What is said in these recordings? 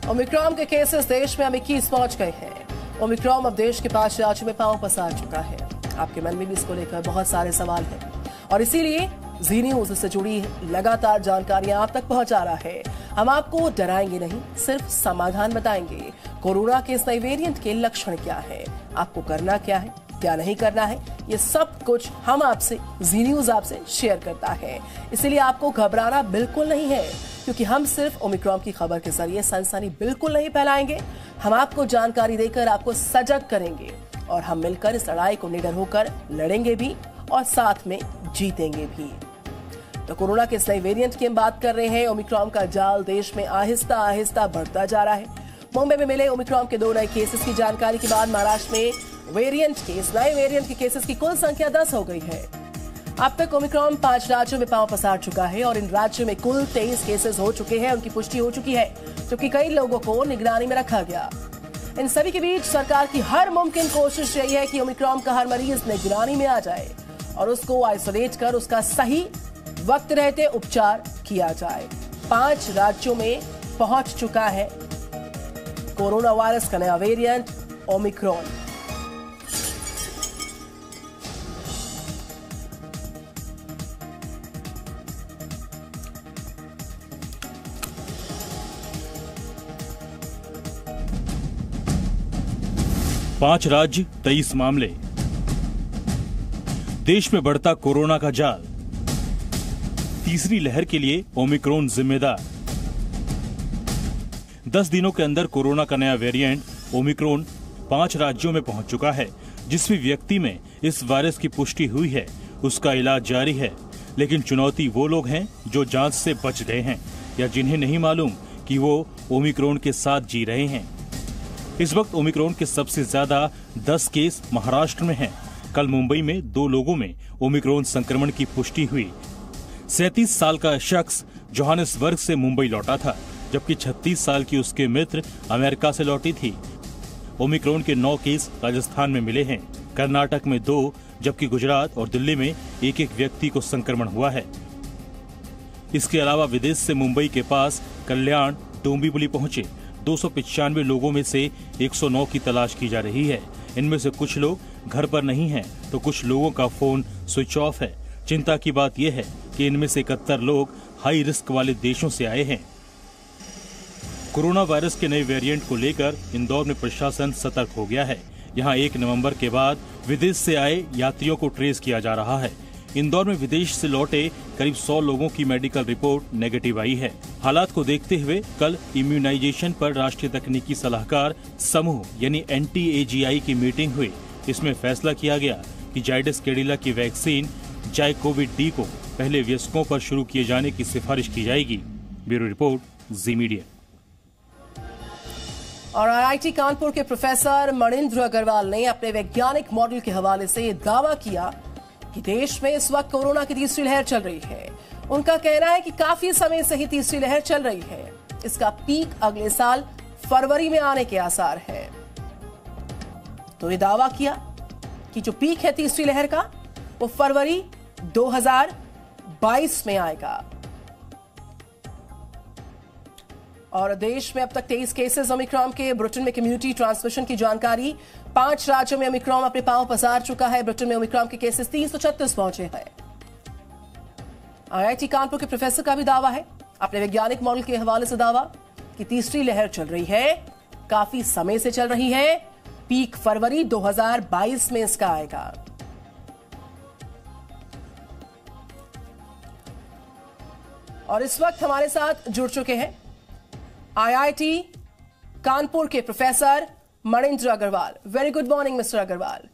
Omicron के cases देश में अब 21 पहुंच गए हैं। ओमिक्रॉन अब देश के 5 राज्यों में पांव पसार चुका है। आपके मन में भी इसको लेकर बहुत सारे सवाल हैं और इसीलिए जी न्यूज से जुड़ी लगातार जानकारियां आप तक पहुंचा रहा है। हम आपको डराएंगे नहीं, सिर्फ समाधान बताएंगे। कोरोना के इस नए वेरिएंट के लक्षण क्या है, आपको करना क्या है, क्या नहीं करना है, ये सब कुछ हम आपसे जी न्यूज आपसे शेयर करता है। इसलिए आपको घबराना बिल्कुल नहीं है, क्योंकि हम सिर्फ ओमिक्रॉन की खबर के जरिए सनसनी बिल्कुल नहीं फैलाएंगे। हम आपको जानकारी देकर आपको सजग करेंगे और हम मिलकर इस लड़ाई को निडर होकर लड़ेंगे भी और साथ में जीतेंगे भी। तो कोरोना के इस नए वेरिएंट की हम बात कर रहे हैं। ओमिक्रॉन का जाल देश में आहिस्ता आहिस्ता बढ़ता जा रहा है। मुंबई में मिले ओमिक्रॉन के 2 नए केसेस की जानकारी के बाद महाराष्ट्र में नए वेरिएंट के केसेस की कुल संख्या 10 हो गई है। अब तक ओमिक्रॉन 5 राज्यों में पांव पसार चुका है और इन राज्यों में कुल 23 केसेस हो चुके हैं, उनकी पुष्टि हो चुकी है, जबकि कई लोगों को निगरानी में रखा गया। इन सभी के बीच सरकार की हर मुमकिन कोशिश यही है कि ओमिक्रॉन का हर मरीज निगरानी में आ जाए और उसको आइसोलेट कर उसका सही वक्त रहते उपचार किया जाए। 5 राज्यों में पहुंच चुका है कोरोना वायरस का नया वेरिएंट ओमिक्रॉन। पांच राज्य 23 मामले। देश में बढ़ता कोरोना का जाल। तीसरी लहर के लिए ओमिक्रॉन जिम्मेदार। 10 दिनों के अंदर कोरोना का नया वेरिएंट ओमिक्रॉन 5 राज्यों में पहुंच चुका है। जिस भी व्यक्ति में इस वायरस की पुष्टि हुई है उसका इलाज जारी है, लेकिन चुनौती वो लोग हैं जो जांच से बच गए हैं या जिन्हें नहीं मालूम कि वो ओमिक्रॉन के साथ जी रहे हैं। इस वक्त ओमिक्रॉन के सबसे ज्यादा 10 केस महाराष्ट्र में हैं। कल मुंबई में 2 लोगों में ओमिक्रॉन संक्रमण की पुष्टि हुई। 37 साल का शख्स जोहानिसबर्ग से मुंबई लौटा था, जबकि 36 साल की उसके मित्र अमेरिका से लौटी थी। ओमिक्रॉन के 9 केस राजस्थान में मिले हैं, कर्नाटक में 2, जबकि गुजरात और दिल्ली में एक व्यक्ति को संक्रमण हुआ है। इसके अलावा विदेश से मुंबई के पास कल्याण डोंबिवली पहुंचे 295 लोगों में से 109 की तलाश की जा रही है। इनमें से कुछ लोग घर पर नहीं हैं, तो कुछ लोगों का फोन स्विच ऑफ है। चिंता की बात यह है कि इनमें से 71 लोग हाई रिस्क वाले देशों से आए हैं। कोरोना वायरस के नए वेरिएंट को लेकर इंदौर में प्रशासन सतर्क हो गया है। यहां 1 नवंबर के बाद विदेश से आए यात्रियों को ट्रेस किया जा रहा है। इंदौर में विदेश से लौटे करीब 100 लोगों की मेडिकल रिपोर्ट नेगेटिव आई है। हालात को देखते हुए कल इम्यूनाइजेशन पर राष्ट्रीय तकनीकी सलाहकार समूह यानी NTAGI की मीटिंग हुई। इसमें फैसला किया गया कि जाइडस कैडिला की वैक्सीन जाइकोविड-D को पहले वयस्कों पर शुरू किए जाने की सिफारिश की जाएगी। ब्यूरो रिपोर्ट, जी मीडिया। और IIT कानपुर के प्रोफेसर मणिंद्र अग्रवाल ने अपने वैज्ञानिक मॉडल के हवाले से ये दावा किया कि देश में इस वक्त कोरोना की तीसरी लहर चल रही है। उनका कहना है कि काफी समय से ही तीसरी लहर चल रही है। इसका पीक अगले साल फरवरी में आने के आसार है। तो ये दावा किया कि जो पीक है तीसरी लहर का वो फरवरी 2022 में आएगा। और देश में अब तक 23 केसेस ओमिक्रॉन के। ब्रिटेन में कम्युनिटी ट्रांसमिशन की जानकारी। 5 राज्यों में ओमिक्रॉन अपने पांव पसार चुका है। ब्रिटेन में ओमिक्रॉन के केसेस 336 पहुंचे हैं। IIT कानपुर के प्रोफेसर का भी दावा है, अपने वैज्ञानिक मॉडल के हवाले से दावा कि तीसरी लहर चल रही है, काफी समय से चल रही है। पीक फरवरी 2022 में इसका आएगा। और इस वक्त हमारे साथ जुड़ चुके हैं IIT कानपुर के professor Manindra Agrawal. Very good morning mister Agrawal.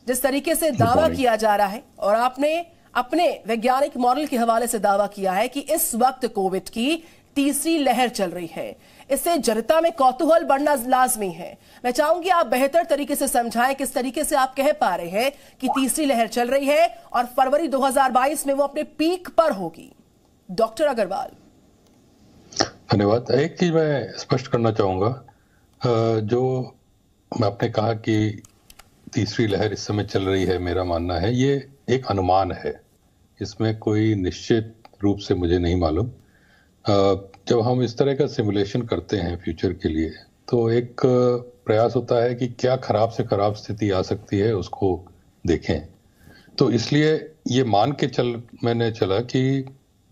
जिस तरीके से दावा किया जा रहा है और आपने अपने वैज्ञानिक मॉडल के हवाले से दावा किया है कि इस वक्त कोविड की तीसरी लहर चल रही है, इससे जनता में कौतूहल बढ़ना लाजमी है। मैं चाहूंगी आप बेहतर तरीके से समझाएं किस तरीके से आप कह पा रहे हैं कि तीसरी लहर चल रही है और फरवरी 2022 में वो अपने पीक पर होगी। डॉक्टर अग्रवाल। धन्यवाद। एक चीज मैं स्पष्ट करना चाहूंगा, जो आपने कहा कि तीसरी लहर इस समय चल रही है, मेरा मानना है ये एक अनुमान है, इसमें कोई निश्चित रूप से मुझे नहीं मालूम। जब हम इस तरह का सिमुलेशन करते हैं फ्यूचर के लिए, तो एक प्रयास होता है कि क्या खराब से खराब स्थिति आ सकती है उसको देखें। तो इसलिए ये मान के मैंने चला कि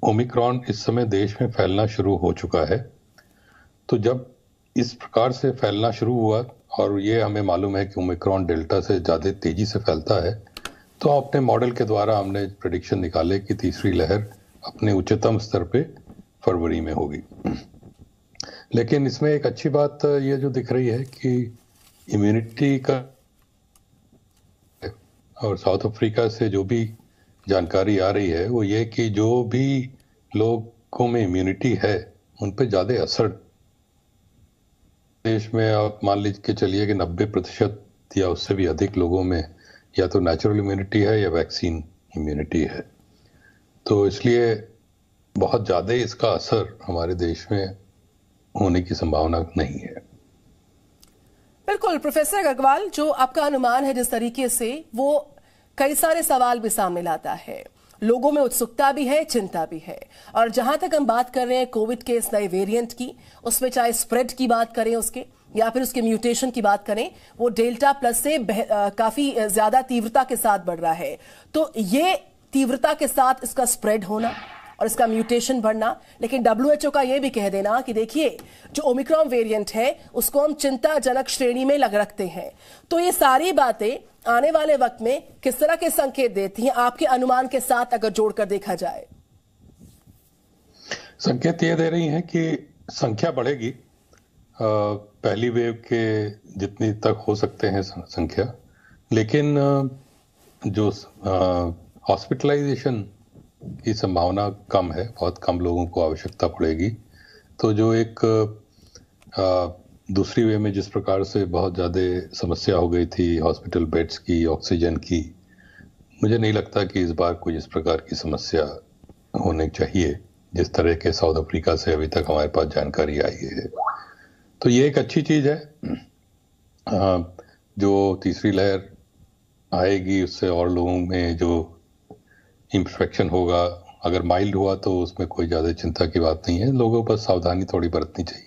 ओमिक्रॉन इस समय देश में फैलना शुरू हो चुका है। तो जब इस प्रकार से फैलना शुरू हुआ, और ये हमें मालूम है कि ओमिक्रॉन डेल्टा से ज़्यादा तेजी से फैलता है, तो अपने मॉडल के द्वारा हमने प्रेडिक्शन निकाले कि तीसरी लहर अपने उच्चतम स्तर पे फरवरी में होगी। लेकिन इसमें एक अच्छी बात ये जो दिख रही है कि इम्यूनिटी का, और साउथ अफ्रीका से जो भी जानकारी आ रही है वो ये कि जो भी लोगों में इम्यूनिटी है उन पे ज़्यादा असर, देश में आप मान लीजिए कि चलिए कि 90% या उससे भी अधिक लोगों में या तो नेचुरल इम्यूनिटी है या वैक्सीन इम्यूनिटी है। तो इसलिए बहुत ज़्यादा इसका असर हमारे देश में होने की संभावना नहीं है। बिल्कुल प्रोफेसर अग्रवाल, जो आपका अनुमान है जिस तरीके से, वो कई सारे सवाल भी सामने लाता है। लोगों में उत्सुकता भी है, चिंता भी है। और जहां तक हम बात कर रहे हैं कोविड के इस नए वेरिएंट की, उसमें चाहे स्प्रेड की बात करें उसके या फिर उसके म्यूटेशन की बात करें, वो डेल्टा प्लस से काफी ज्यादा तीव्रता के साथ बढ़ रहा है। तो ये तीव्रता के साथ इसका स्प्रेड होना और इसका म्यूटेशन बढ़ना, लेकिन WHO का ये भी कह देना कि देखिए जो ओमिक्रॉन वेरिएंट है उसको हम चिंताजनक श्रेणी में रखते हैं। तो ये सारी बातें आने वाले वक्त में किस तरह के संकेत देती हैं आपके अनुमान के साथ, अगर जोड़कर देखा जाए? संकेत ये दे रही हैं कि संख्या बढ़ेगी, पहली वेव के जितनी तक हो सकते हैं संख्या, लेकिन जो हॉस्पिटलाइजेशन की संभावना कम है, बहुत कम लोगों को आवश्यकता पड़ेगी। तो जो एक दूसरी वे में जिस प्रकार से बहुत ज़्यादा समस्या हो गई थी हॉस्पिटल बेड्स की, ऑक्सीजन की, मुझे नहीं लगता कि इस बार कोई इस प्रकार की समस्या होनी चाहिए जिस तरह के साउथ अफ्रीका से अभी तक हमारे पास जानकारी आई है। तो ये एक अच्छी चीज़ है। जो तीसरी लहर आएगी उससे और लोगों में जो इन्फेक्शन होगा, अगर माइल्ड हुआ तो उसमें कोई ज़्यादा चिंता की बात नहीं है। लोगों पर सावधानी थोड़ी बरतनी चाहिए।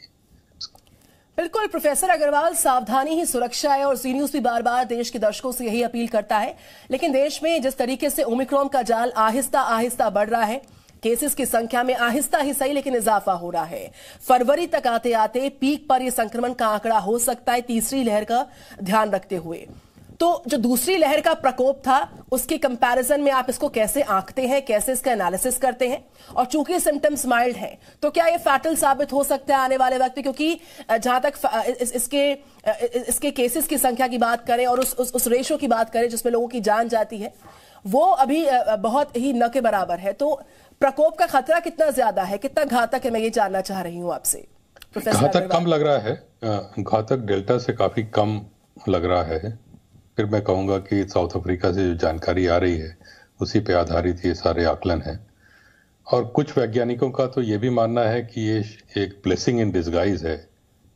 बिल्कुल प्रोफेसर अग्रवाल, सावधानी ही सुरक्षा है और जी न्यूज़ भी बार बार देश के दर्शकों से यही अपील करता है। लेकिन देश में जिस तरीके से ओमिक्रॉन का जाल आहिस्ता आहिस्ता बढ़ रहा है, केसेस की संख्या में आहिस्ता ही सही लेकिन इजाफा हो रहा है। फरवरी तक आते आते पीक पर यह संक्रमण का आंकड़ा हो सकता है तीसरी लहर का ध्यान रखते हुए। तो जो दूसरी लहर का प्रकोप था उसके कंपैरिजन में आप इसको कैसे आंकते हैं, कैसे इसका एनालिसिस करते हैं? और चूंकि सिम्टम्स माइल्ड हैं तो क्या ये फैटल साबित हो सकता है आने वाले वक्त में? क्योंकि जहां तक इसके केसेस की संख्या की बात करें और उस रेशो की बात करें जिसमें लोगों की जान जाती है, वो अभी बहुत ही न के बराबर है। तो प्रकोप का खतरा कितना ज्यादा है, कितना घातक है, मैं ये जानना चाह रही हूं आपसे। घातक कम लग रहा है, घातक डेल्टा से काफी कम लग रहा है। फिर मैं कहूंगा कि साउथ अफ्रीका से जो जानकारी आ रही है उसी पे आधारित ये सारे आकलन हैं। और कुछ वैज्ञानिकों का तो ये भी मानना है कि ये एक ब्लेसिंग इन डिस्गाइज है,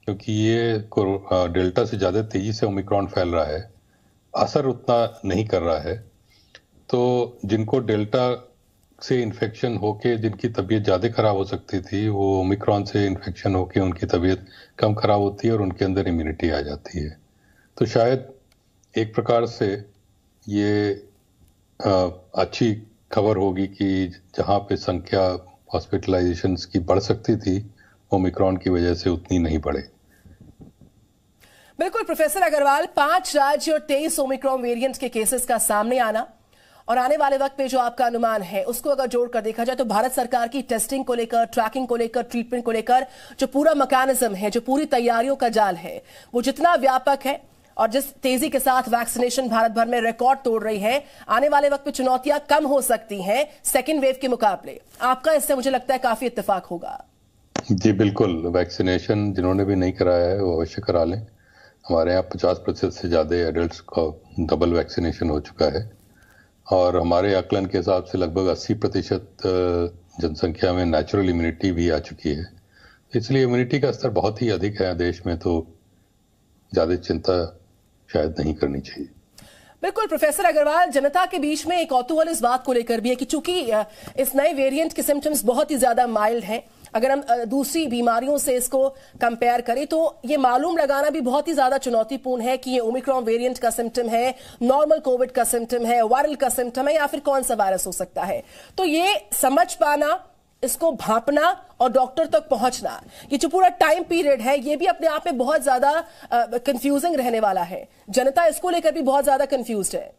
क्योंकि ये डेल्टा से ज़्यादा तेजी से ओमिक्रॉन फैल रहा है, असर उतना नहीं कर रहा है। तो जिनको डेल्टा से इन्फेक्शन होके जिनकी तबीयत ज़्यादा खराब हो सकती थी, वो ओमिक्रॉन से इन्फेक्शन होके उनकी तबीयत कम खराब होती है और उनके अंदर इम्यूनिटी आ जाती है। तो शायद एक प्रकार से ये अच्छी खबर होगी कि जहां पे संख्या हॉस्पिटलाइजेशंस की बढ़ सकती थी, ओमिक्रॉन की वजह से उतनी नहीं बढ़े। बिल्कुल प्रोफेसर अग्रवाल, 5 राज्य और 23 ओमिक्रॉन वेरिएंट के केसेस का सामने आना और आने वाले वक्त में जो आपका अनुमान है उसको अगर जोड़कर देखा जाए तो भारत सरकार की टेस्टिंग को लेकर, ट्रैकिंग को लेकर, ट्रीटमेंट को लेकर जो पूरा मैकेनिज्म है, जो पूरी तैयारियों का जाल है, वो जितना व्यापक है और जिस तेजी के साथ वैक्सीनेशन भारत भर में रिकॉर्ड तोड़ रही है, आने वाले वक्त में चुनौतियां कम हो सकती हैं सेकेंड वेव के मुकाबले। आपका इससे मुझे लगता है काफी इत्तेफाक होगा। जी बिल्कुल, वैक्सीनेशन जिन्होंने भी नहीं कराया है वो अवश्य करा लें। हमारे यहाँ 50% से ज्यादा एडल्ट्स का डबल वैक्सीनेशन हो चुका है और हमारे आकलन के हिसाब से लगभग 80% जनसंख्या में नेचुरल इम्यूनिटी भी आ चुकी है। इसलिए इम्यूनिटी का स्तर बहुत ही अधिक है देश में, तो ज्यादा चिंता शायद नहीं करनी चाहिए। बिल्कुल प्रोफेसर अग्रवाल, जनता के बीच में एक कौतूहल इस बात को लेकर भी है कि चूंकि इस नए वेरिएंट के सिम्टम्स बहुत ही ज्यादा माइल्ड हैं, अगर हम दूसरी बीमारियों से इसको कंपेयर करें तो ये मालूम लगाना भी बहुत ही ज्यादा चुनौतीपूर्ण है कि ये ओमिक्रॉन वेरिएंट का सिम्टम है, नॉर्मल कोविड का सिम्टम है, वायरल का सिम्टम है या फिर कौन सा वायरस हो सकता है। तो ये समझ पाना, इसको भांपना और डॉक्टर तक पहुंचना, ये जो पूरा टाइम पीरियड है ये भी अपने आप में बहुत ज्यादा कंफ्यूजिंग रहने वाला है। जनता इसको लेकर भी बहुत ज्यादा कंफ्यूज्ड है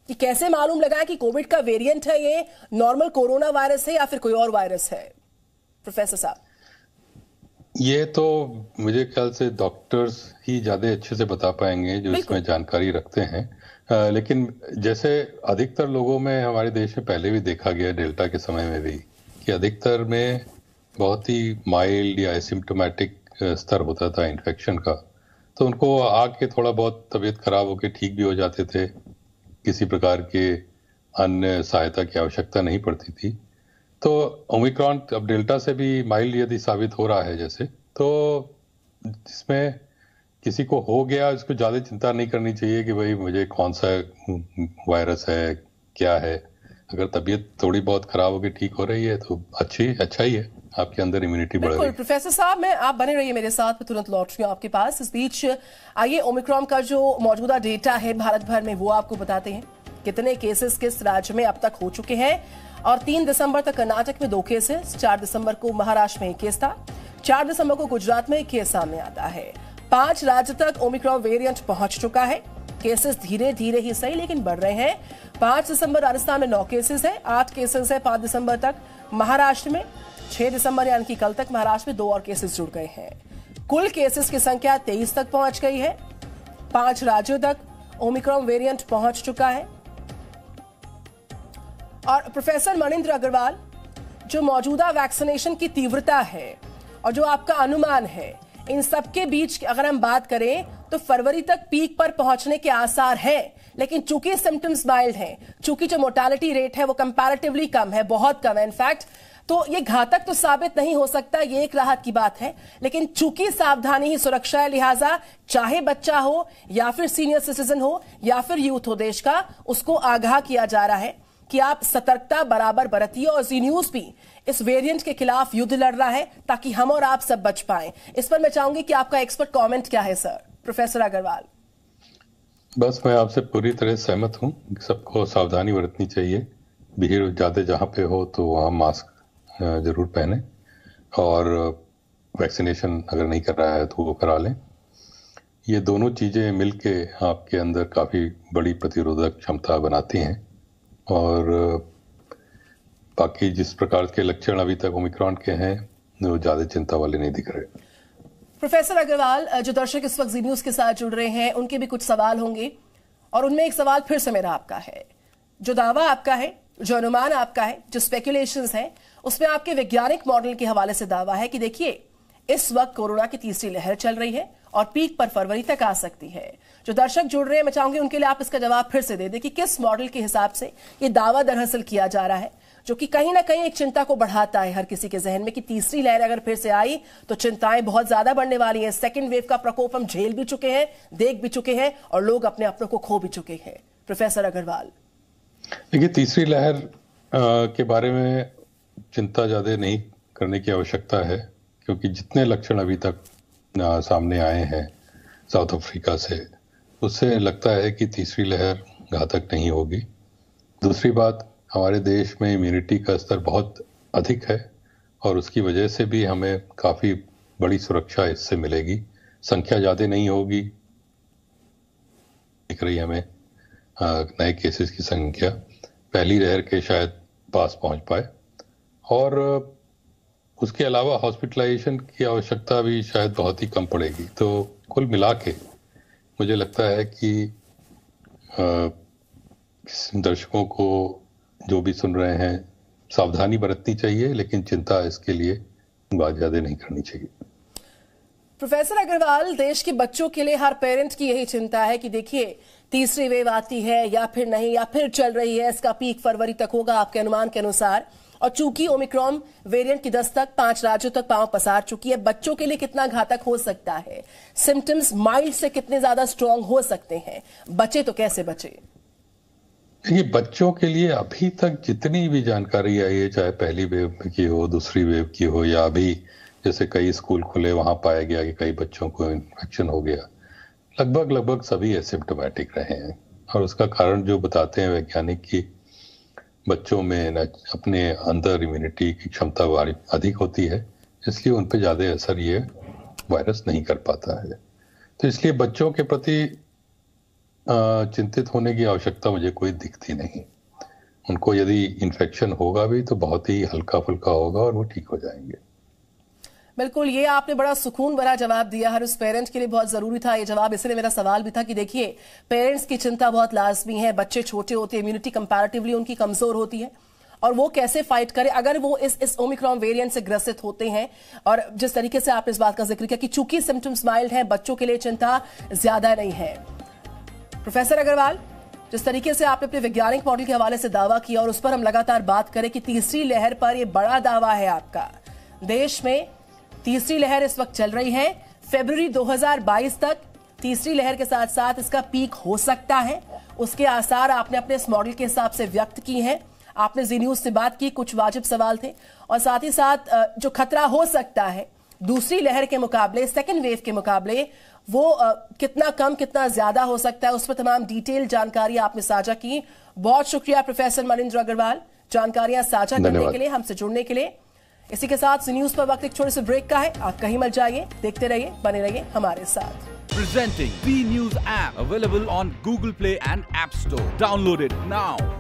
कि कैसे मालूम लगाए कि कोविड का वेरिएंट है, ये नॉर्मल कोरोना वायरस है या फिर कोई और वायरस है। प्रोफेसर साहब, ये तो मुझे ख्याल से डॉक्टर्स ही ज्यादा अच्छे से बता पाएंगे जो इसमें जानकारी रखते हैं। लेकिन जैसे अधिकतर लोगों में हमारे देश में पहले भी देखा गया, डेल्टा के समय में भी, कि अधिकतर में बहुत ही माइल्ड या एसिम्प्टोमेटिक स्तर होता था इन्फेक्शन का, तो उनको आके थोड़ा बहुत तबीयत खराब होकर ठीक भी हो जाते थे, किसी प्रकार के अन्य सहायता की आवश्यकता नहीं पड़ती थी। तो ओमिक्रॉन अब डेल्टा से भी माइल्ड यदि साबित हो रहा है जैसे, तो इसमें किसी को हो गया उसको ज्यादा चिंता नहीं करनी चाहिए कि भाई मुझे कौन सा वायरस है, क्या है। अगर तबीयत थोड़ी बहुत खराब होकर ठीक हो रही है तो अच्छा ही है, आपके अंदर इम्यूनिटी बढ़ रही है। प्रोफेसर साहब, आप बने रहिए मेरे साथ, मैं तुरंत लौट रही हूँ आपके पास। इस बीच आइए ओमिक्रॉन का जो मौजूदा डेटा है भारत भर में वो आपको बताते हैं। कितने केसेस किस राज्य में अब तक हो चुके हैं, और 3 दिसंबर तक कर्नाटक में 2 केसेस, 4 दिसंबर को महाराष्ट्र में 1 केस था, 4 दिसंबर को गुजरात में 1 केस सामने आता है। 5 राज्य तक ओमिक्रॉन वेरिएंट पहुंच चुका है। केसेस धीरे धीरे ही सही लेकिन बढ़ रहे हैं। 5 दिसंबर राजस्थान में 9 केसेस है, 8 केसेस है 5 दिसंबर तक महाराष्ट्र में। 6 दिसंबर यानी कि कल तक महाराष्ट्र में 2 और केसेस जुड़ गए हैं। कुल केसेस की संख्या 23 तक पहुंच गई है। 5 राज्यों तक ओमिक्रॉन वेरिएंट पहुंच चुका है। और प्रोफेसर मणिंद्र अग्रवाल, जो मौजूदा वैक्सीनेशन की तीव्रता है और जो आपका अनुमान है, इन सबके बीच अगर हम बात करें तो फरवरी तक पीक पर पहुंचने के आसार हैं, लेकिन चूंकि सिम्टम्स माइल्ड हैं, चूंकि जो मोर्टालिटी रेट है वो कंपैरेटिवली कम है, बहुत कम है इनफैक्ट, तो ये घातक तो साबित नहीं हो सकता, ये एक राहत की बात है। लेकिन चूंकि सावधानी ही सुरक्षा है, लिहाजा चाहे बच्चा हो या फिर सीनियर सिटीजन हो या फिर यूथ हो देश का, उसको आगाह किया जा रहा है कि आप सतर्कता बराबर बरतिए। और जी न्यूज भी इस वेरिएंट के खिलाफ युद्ध लड़ रहा है ताकि हम और आप सब बच पाएं। इस पर मैं चाहूंगी कि आपका एक्सपर्ट कमेंट क्या है सर, प्रोफेसर अग्रवाल। बस मैं आपसे पूरी तरह सहमत हूं, सबको सावधानी बरतनी चाहिए। भीड़ ज्यादा जहां पे हो तो वहां मास्क जरूर पहने, और वैक्सीनेशन अगर नहीं कर रहा है तो वो करा लें। ये दोनों चीजें मिलके आपके अंदर काफी बड़ी प्रतिरोधक क्षमता बनाती हैं। और बाकी जिस प्रकार के लक्षण अभी तक ओमिक्रॉन के हैं वो ज्यादा चिंता वाले नहीं दिख रहे। प्रोफेसर अग्रवाल, जो दर्शक इस वक्त जी न्यूज के साथ जुड़ रहे हैं उनके भी कुछ सवाल होंगे, और उनमें एक सवाल फिर से मेरा आपका है। जो दावा आपका है, जो अनुमान आपका है, जो स्पेकुलेशंस हैं, उसमें आपके वैज्ञानिक मॉडल के हवाले से दावा है कि देखिए इस वक्त कोरोना की तीसरी लहर चल रही है और पीक पर फरवरी तक आ सकती है। जो दर्शक जुड़ रहे हैं, मैं चाहूंगी उनके लिए आप इसका जवाब फिर से दे दें कि किस मॉडल के हिसाब से ये दावा दरअसल किया जा रहा है, जो कि कहीं ना कहीं एक चिंता को बढ़ाता है हर किसी के जहन में कि तीसरी लहर अगर फिर से आई तो चिंताएं बहुत ज्यादा बढ़ने वाली हैं। सेकेंड वेव का प्रकोप हम झेल भी चुके हैं, देख भी चुके हैं, और लोग अपने अपनों को खो भी चुके हैं। प्रोफेसर अग्रवाल, देखिए तीसरी लहर के बारे में चिंता ज्यादा नहीं करने की आवश्यकता है, क्योंकि जितने लक्षण अभी तक सामने आए हैं साउथ अफ्रीका से, उससे लगता है कि तीसरी लहर घातक नहीं होगी। दूसरी बात, हमारे देश में इम्यूनिटी का स्तर बहुत अधिक है और उसकी वजह से भी हमें काफी बड़ी सुरक्षा इससे मिलेगी। संख्या ज्यादा नहीं होगी, दिख रही हमें नए केसेस की संख्या पहली लहर के शायद पास पहुंच पाए, और उसके अलावा हॉस्पिटलाइजेशन की आवश्यकता भी शायद बहुत ही कम पड़ेगी। तो कुल मिला के मुझे लगता है कि दर्शकों को जो भी सुन रहे हैं सावधानी बरतनी चाहिए, लेकिन चिंता इसके लिए बात ज्यादा नहीं करनी चाहिए। प्रोफेसर अग्रवाल, देश के बच्चों के लिए हर पेरेंट की यही चिंता है कि देखिए तीसरी वेव आती है या फिर नहीं, या फिर चल रही है, इसका पीक फरवरी तक होगा आपके अनुमान के अनुसार। और चूंकि ओमिक्रॉन वेरिएंट की दस्तक 5 राज्यों तक पांव पसार चुकी है, बच्चों के लिए कितना घातक हो सकता है, सिम्टम्स माइल्ड से कितने ज्यादा स्ट्रांग हो सकते हैं, बचे तो कैसे बचे? ये बच्चों के लिए अभी तक जितनी भी जानकारी आई है, चाहे पहली वेव की हो, दूसरी वेव की हो, या अभी जैसे कई स्कूल खुले वहां पाया गया कि कई बच्चों को इन्फेक्शन हो गया, लगभग सभी एसिम्प्टोमेटिक रहे हैं। और उसका कारण जो बताते हैं वैज्ञानिक की बच्चों में अपने अंदर इम्यूनिटी की क्षमता अधिक होती है, इसलिए उन पर ज्यादा असर ये वायरस नहीं कर पाता है। तो इसलिए बच्चों के प्रति चिंतित होने की आवश्यकता मुझे कोई दिखती नहीं। उनको यदि इन्फेक्शन होगा भी तो बहुत ही हल्का फुल्का होगा और वो ठीक हो जाएंगे। बिल्कुल, ये आपने बड़ा सुकून भरा जवाब दिया। हर उस पेरेंट के लिए बहुत जरूरी था ये जवाब। इसलिए मेरा सवाल भी था कि देखिए, पेरेंट्स की चिंता बहुत लाजमी है। बच्चे छोटे होते हैं, इम्यूनिटी कंपैरेटिवली उनकी कमजोर होती है, और वो कैसे फाइट करें अगर वो इस ओमिक्रॉन वेरिएंट से ग्रसित होते हैं। और जिस तरीके से आपने इस बात का जिक्र किया कि चूंकि सिम्टम्स माइल्ड हैं, बच्चों के लिए चिंता ज्यादा नहीं है। प्रोफेसर अग्रवाल, जिस तरीके से आपने अपने वैज्ञानिक मॉडल के हवाले से दावा किया और उस पर हम लगातार बात करें कि तीसरी लहर पर यह बड़ा दावा है आपका, देश में तीसरी लहर इस वक्त चल रही है। फरवरी 2022 तक तीसरी लहर के साथ साथ इसका पीक हो सकता है, उसके आसार आपने अपने इस मॉडल के हिसाब से व्यक्त की हैं। आपने जी न्यूज से बात की, कुछ वाजिब सवाल थे, और साथ ही साथ जो खतरा हो सकता है दूसरी लहर के मुकाबले, सेकेंड वेव के मुकाबले, वो कितना कम कितना ज्यादा हो सकता है, उस पर तमाम डिटेल जानकारी आपने साझा की। बहुत शुक्रिया प्रोफेसर मनिंद्र अग्रवाल, जानकारियां साझा करने के लिए, हमसे जुड़ने के लिए। इसी के साथ सी न्यूज पर वक्त एक छोटे से ब्रेक का है। आप कहीं मत जाइए, देखते रहिए, बने रहिए हमारे साथ। Presenting B News app, available on Google Play and App Store. Download it now.